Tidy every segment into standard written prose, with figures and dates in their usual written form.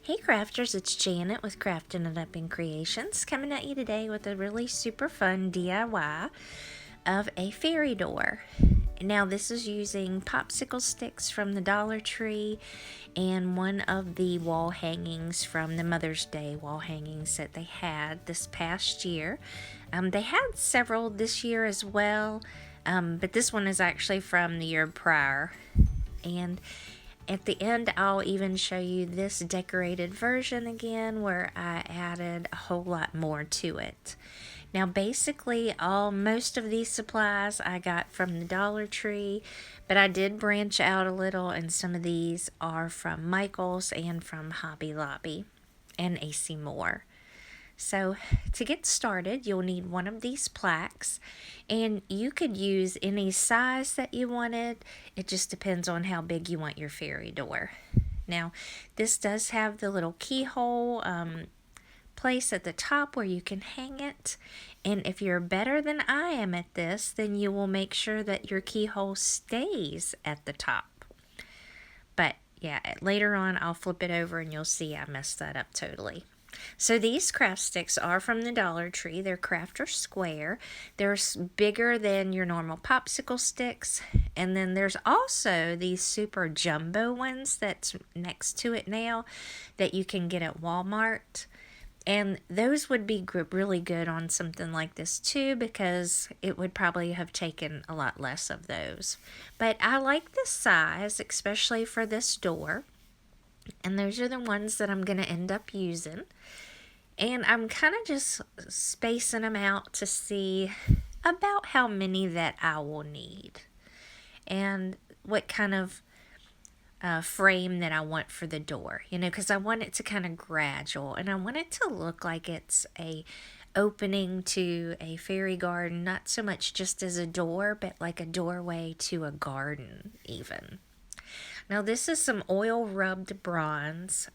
Hey crafters, it's Janet with Crafting It Up in Creations, coming at you today with a really super fun DIY of a fairy door. Now this is using popsicle sticks from the Dollar Tree and one of the wall hangings from the Mother's Day wall hangings that they had this past year. They had several this year as well, but this one is actually from the year prior. And at the end, I'll even show you this decorated version again where I added a whole lot more to it. Now basically most of these supplies I got from the Dollar Tree, but I did branch out a little, and some of these are from Michael's and from Hobby Lobby and AC Moore. So to get started, you'll need one of these plaques, and you could use any size that you wanted. It just depends on how big you want your fairy door. Now, this does have the little keyhole place at the top where you can hang it. And if you're better than I am at this, then you will make sure that your keyhole stays at the top. But yeah, later on I'll flip it over and you'll see I messed that up totally. So these craft sticks are from the Dollar Tree. They're Crafter Square. They're bigger than your normal popsicle sticks. And then there's also these super jumbo ones that's next to it now that you can get at Walmart. And those would be really good on something like this too, because it would probably have taken a lot less of those. But I like this size, especially for this door. And those are the ones that I'm going to end up using. And I'm kind of just spacing them out to see about how many that I will need. And what kind of frame that I want for the door. Because I want it to kind of gradual. And I want it to look like it's a opening to a fairy garden. Not so much just as a door, but like a doorway to a garden even. Now this is some oil rubbed bronze,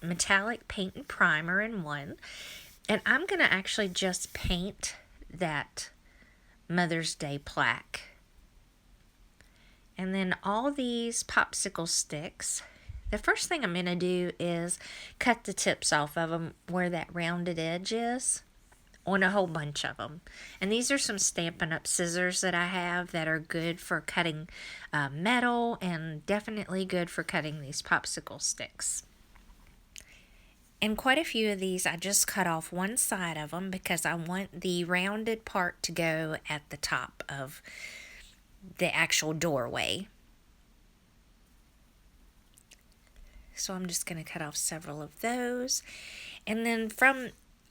metallic paint and primer in one. And I'm going to actually just paint that Mother's Day plaque. And then all these popsicle sticks, the first thing I'm going to do is cut the tips off of them where that rounded edge is, on a whole bunch of them. And these are some Stampin' Up! Scissors that I have that are good for cutting metal, and definitely good for cutting these popsicle sticks. And quite a few of these I just cut off one side of them because I want the rounded part to go at the top of the actual doorway. So I'm just going to cut off several of those. And then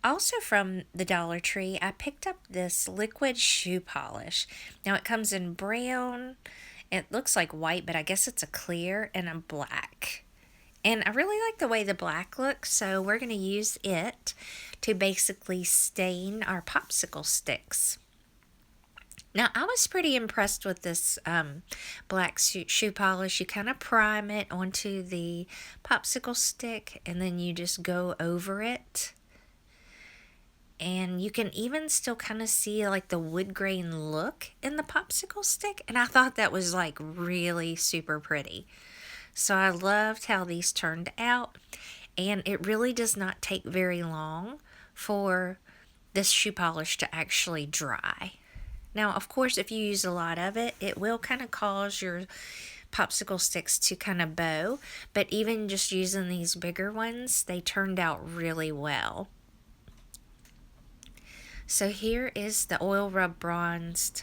also from the Dollar Tree, I picked up this liquid shoe polish. Now it comes in brown, it looks like white, but I guess it's a clear, and a black. And I really like the way the black looks, so we're going to use it to basically stain our popsicle sticks. Now, I was pretty impressed with this black shoe polish. You kind of prime it onto the popsicle stick, and then you just go over it. And you can even still kind of see like the wood grain look in the popsicle stick. And I thought that was like really super pretty. So I loved how these turned out. And it really does not take very long for this shoe polish to actually dry. Now, of course, if you use a lot of it, it will kind of cause your popsicle sticks to kind of bow. But even just using these bigger ones, they turned out really well. So here is the oil rub bronzed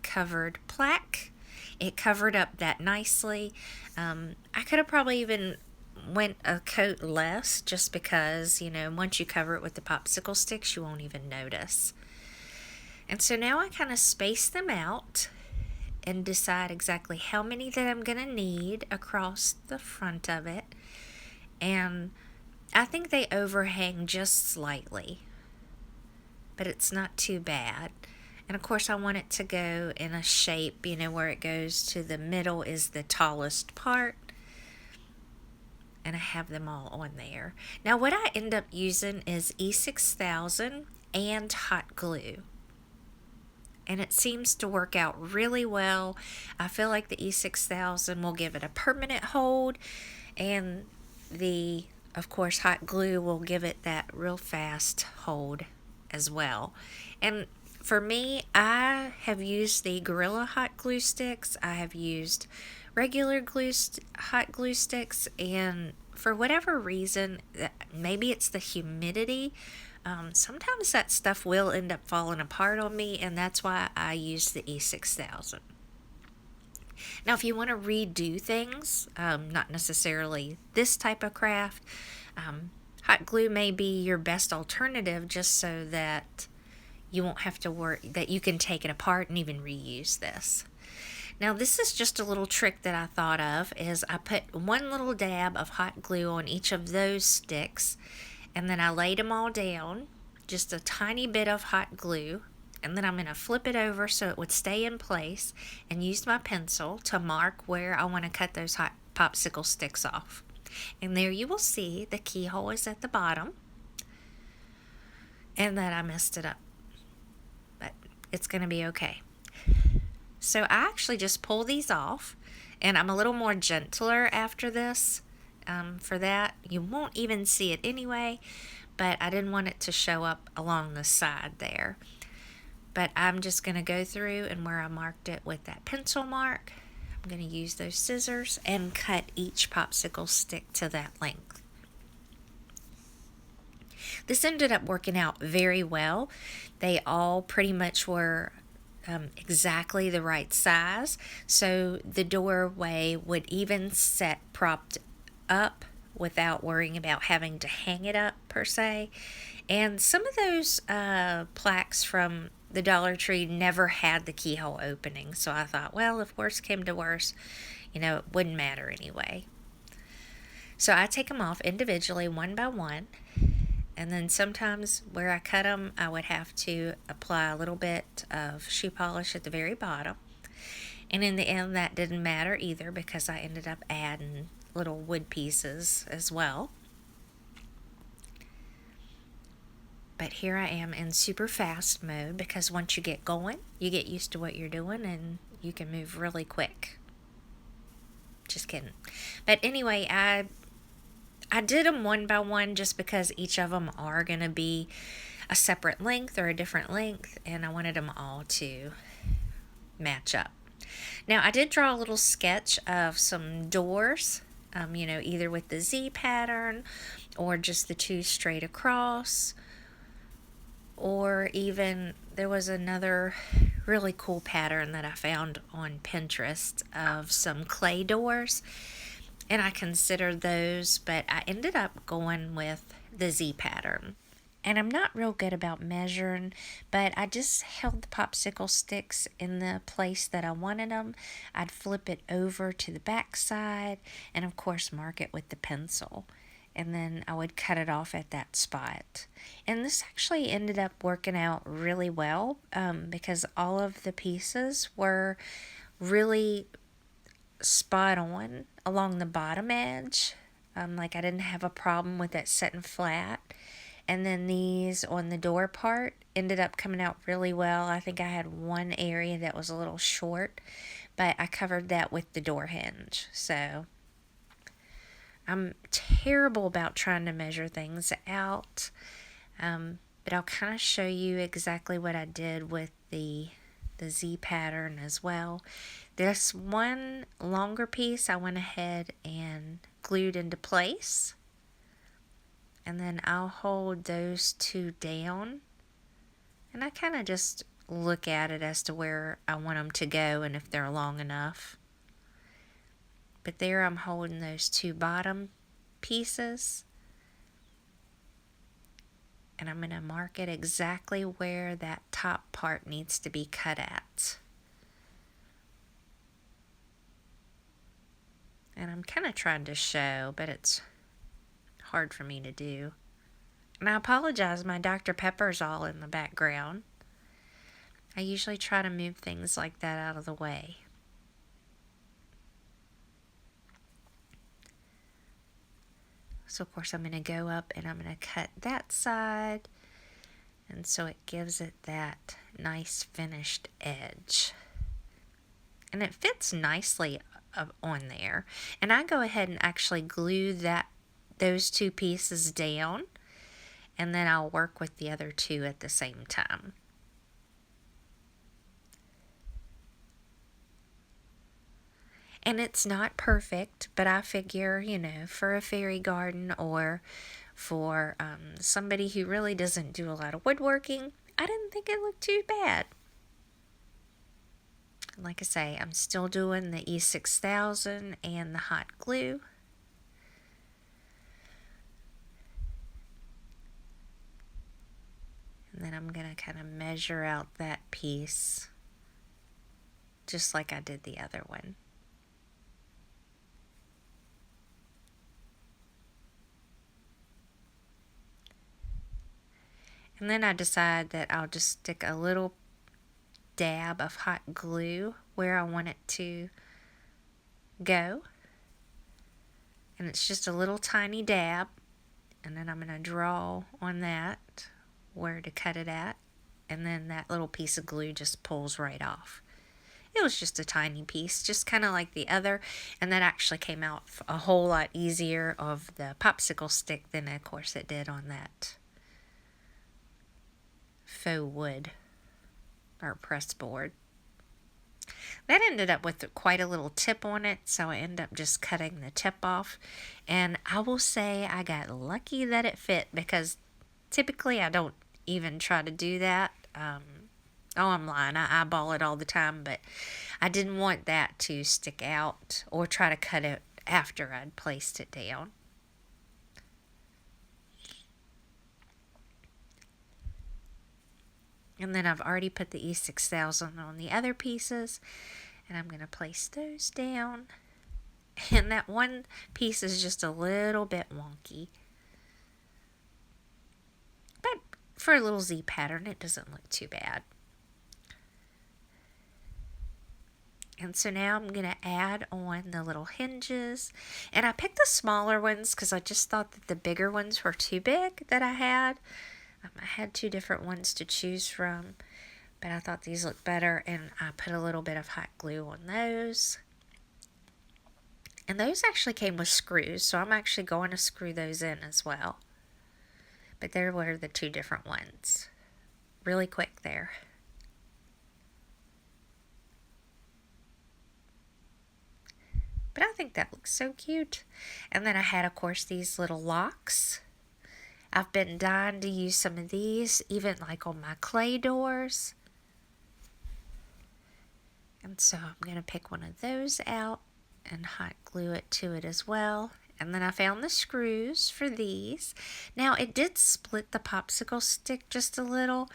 covered plaque. It covered up that nicely. I could have probably even went a coat less, just because, once you cover it with the popsicle sticks, you won't even notice. And so now I kind of space them out and decide exactly how many that I'm going to need across the front of it. And I think they overhang just slightly, but it's not too bad. And of course I want it to go in a shape, where it goes to the middle is the tallest part. And I have them all on there. Now what I end up using is E6000 and hot glue. And it seems to work out really well. I feel like the E6000 will give it a permanent hold, and the of course, hot glue will give it that real fast hold as well. And for me, I have used the Gorilla hot glue sticks. I have used regular hot glue sticks, and for whatever reason, maybe it's the humidity. Sometimes that stuff will end up falling apart on me, and that's why I use the E6000. Now, if you want to redo things, not necessarily this type of craft, hot glue may be your best alternative just so that you won't have to worry, that you can take it apart and even reuse this. Now, this is just a little trick that I thought of, is I put one little dab of hot glue on each of those sticks, and then I laid them all down, just a tiny bit of hot glue, and then I'm going to flip it over so it would stay in place, and use my pencil to mark where I want to cut those hot popsicle sticks off. And there you will see the keyhole is at the bottom, and that I messed it up, but it's going to be okay. So I actually just pull these off, and I'm a little more gentler after this. For that, you won't even see it anyway, but I didn't want it to show up along the side there. But I'm just going to go through, and where I marked it with that pencil mark, I'm going to use those scissors and cut each popsicle stick to that length. This ended up working out very well. They all pretty much were exactly the right size, so the doorway would even set propped up without worrying about having to hang it up per se. And some of those plaques from the Dollar Tree never had the keyhole opening, so I thought, well, if worse came to worse, it wouldn't matter anyway. So I take them off individually, one by one, and then sometimes where I cut them, I would have to apply a little bit of shoe polish at the very bottom. And in the end, that didn't matter either, because I ended up adding little wood pieces as well. But here I am in super fast mode, because once you get going, you get used to what you're doing and you can move really quick. Just kidding. But anyway, I did them one by one just because each of them are going to be a separate length or a different length, and I wanted them all to match up. Now, I did draw a little sketch of some doors, either with the Z pattern or just the two straight across, or even there was another really cool pattern that I found on Pinterest of some clay doors, and I considered those, but I ended up going with the Z pattern. And I'm not real good about measuring, but I just held the popsicle sticks in the place that I wanted them. I'd flip it over to the back side and, of course, mark it with the pencil. And then I would cut it off at that spot. And this actually ended up working out really well, because all of the pieces were really spot on along the bottom edge. Like I didn't have a problem with it setting flat. And then these on the door part ended up coming out really well. I think I had one area that was a little short, but I covered that with the door hinge. So I'm terrible about trying to measure things out, but I'll kind of show you exactly what I did with the Z pattern as well. This one longer piece I went ahead and glued into place, and then I'll hold those two down, and I kind of just look at it as to where I want them to go and if they're long enough. But there I'm holding those two bottom pieces, and I'm going to mark it exactly where that top part needs to be cut at. And I'm kind of trying to show, but it's hard for me to do. And I apologize, my Dr. Pepper's all in the background. I usually try to move things like that out of the way. So of course I'm going to go up and I'm going to cut that side, and so it gives it that nice finished edge. And it fits nicely on there. And I go ahead and actually glue that those two pieces down, and then I'll work with the other two at the same time. And it's not perfect, but I figure, for a fairy garden or for somebody who really doesn't do a lot of woodworking, I didn't think it looked too bad. Like I say, I'm still doing the E6000 and the hot glue. And then I'm going to kind of measure out that piece just like I did the other one. And then I decide that I'll just stick a little dab of hot glue where I want it to go. And it's just a little tiny dab. And then I'm going to draw on that where to cut it at. And then that little piece of glue just pulls right off. It was just a tiny piece, just kind of like the other. And that actually came out a whole lot easier of the popsicle stick than, of course, it did on that faux wood or press board. That ended up with quite a little tip on it, so I ended up just cutting the tip off. And I will say I got lucky that it fit, because typically I don't even try to do that. I'm lying. I eyeball it all the time, but I didn't want that to stick out or try to cut it after I'd placed it down. And then I've already put the E6000 on the other pieces, and I'm going to place those down. And that one piece is just a little bit wonky. But for a little Z pattern, it doesn't look too bad. And so now I'm going to add on the little hinges. And I picked the smaller ones because I just thought that the bigger ones were too big that I had. I had two different ones to choose from, but I thought these looked better, and I put a little bit of hot glue on those. And those actually came with screws, so I'm actually going to screw those in as well. But there were the two different ones. Really quick there. But I think that looks so cute. And then I had, of course, these little locks. I've been dying to use some of these, even like on my clay doors. And so I'm going to pick one of those out and hot glue it to it as well. And then I found the screws for these. Now, it did split the popsicle stick just a little,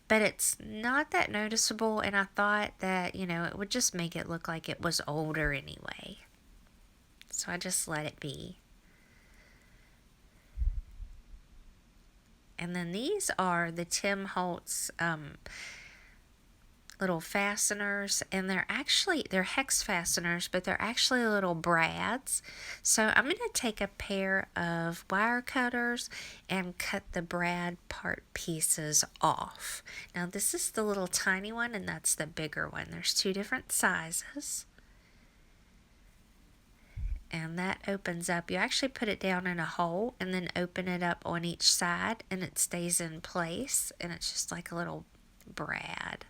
but it's not that noticeable. And I thought that, it would just make it look like it was older anyway. So I just let it be. And then these are the Tim Holtz little fasteners, and they're hex fasteners, but they're actually little brads. So I'm going to take a pair of wire cutters and cut the brad part pieces off. Now this is the little tiny one, and that's the bigger one. There's two different sizes. And that opens up. You actually put it down in a hole and then open it up on each side, and it stays in place, and it's just like a little brad.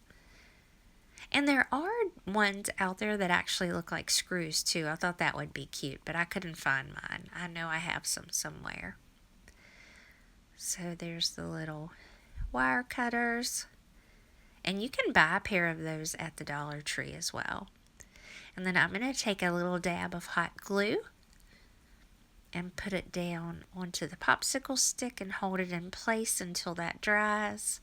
And there are ones out there that actually look like screws too. I thought that would be cute, but I couldn't find mine. I know I have some somewhere. So there's the little wire cutters. And you can buy a pair of those at the Dollar Tree as well. And then I'm going to take a little dab of hot glue and put it down onto the popsicle stick and hold it in place until that dries.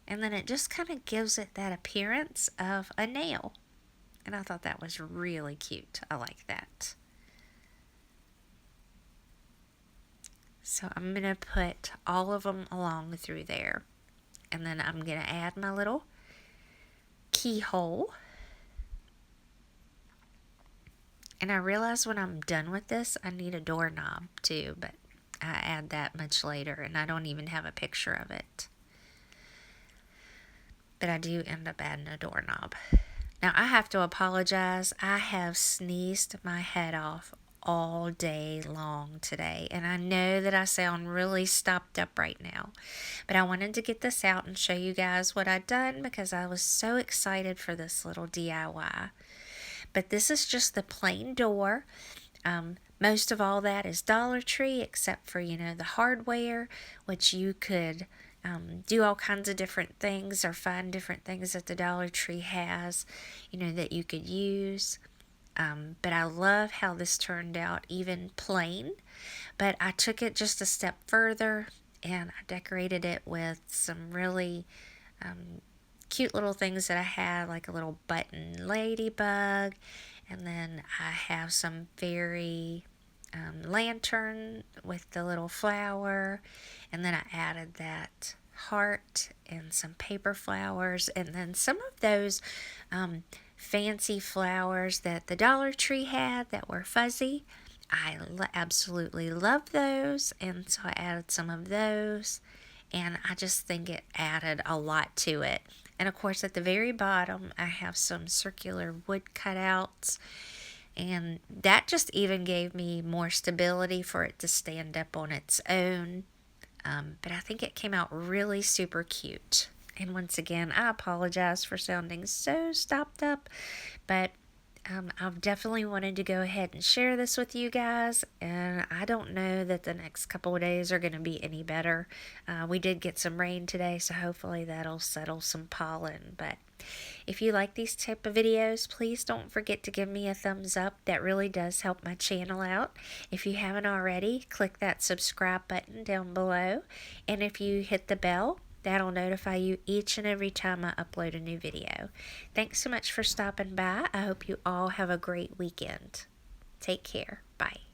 And then it just kind of gives it that appearance of a nail. And I thought that was really cute. I like that. So I'm going to put all of them along through there. And then I'm going to add my little keyhole. And I realize when I'm done with this, I need a doorknob too, but I add that much later, and I don't even have a picture of it. But I do end up adding a doorknob. Now, I have to apologize. I have sneezed my head off all day long today. And I know that I sound really stopped up right now, but I wanted to get this out and show you guys what I'd done because I was so excited for this little DIY. But this is just the plain door. Most of all that is Dollar Tree, except for, the hardware, which you could do all kinds of different things or find different things that the Dollar Tree has, that you could use. But I love how this turned out, even plain. But I took it just a step further and I decorated it with some really cute little things that I had, like a little button ladybug, and then I have some fairy lantern with the little flower, and then I added that heart and some paper flowers, and then some of those fancy flowers that the Dollar Tree had that were fuzzy. I absolutely love those, and so I added some of those, and I just think it added a lot to it. And of course, at the very bottom, I have some circular wood cutouts, and that just even gave me more stability for it to stand up on its own. But I think it came out really super cute. And once again, I apologize for sounding so stopped up, but I've definitely wanted to go ahead and share this with you guys, and I don't know that the next couple of days are going to be any better. We did get some rain today, so hopefully that'll settle some pollen. But if you like these type of videos, please don't forget to give me a thumbs up. That really does help my channel out. If you haven't already, click that subscribe button down below, and if you hit the bell, that'll notify you each and every time I upload a new video. Thanks so much for stopping by. I hope you all have a great weekend. Take care. Bye.